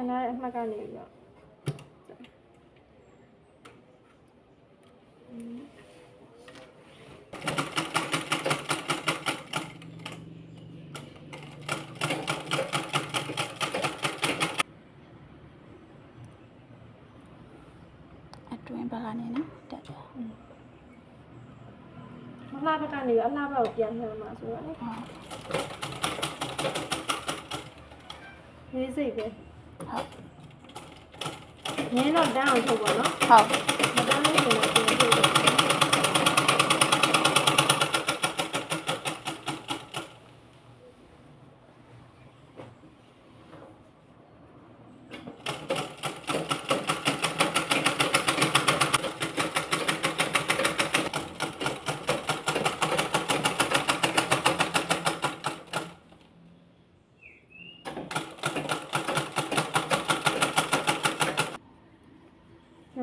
ပြန်လာတဲ့အမှတ်ကနေပြီးတော့အတွင်းဘက်ကနေနော်တက်တယ်မလှဘက်ကနေအလှဘက်ကိုပြန်လှမ်းမှာဆိုတော့လေလေးစိတ်ပဲဟုတ်ငင်းတော့တန်းအောင်ထုတ်ပါနော်ဟုတ်မတန်းလို့ဆိုတော့ပြန်ထုတ်ပါ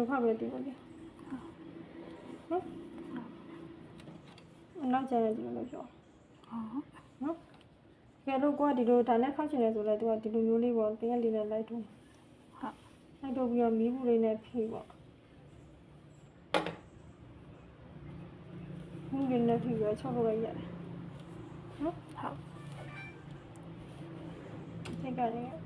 ဖတ်ပြီးဒီလိုလေဟုတ်နောက်ကျရင်ဒီလိုပြောနော်ကဲတော့ကိုကဒီလိုဒါနဲ့ခောက်ချင်တယ်ဆိုလဲသူကဒီလိုမျိုးလေးပေါ့တင်းရက်လေးနဲ့လိုက်တော့ဟုတ်လိုက်တော့ပြီးတော့မီးဘူးလေးနဲ့ဖြည့်ပေါ့မီးလေးနဲ့ဖြည့်ပြီးတော့ချက်လို့ရတယ်နော်ဟုတ်စိတ်ကလည်း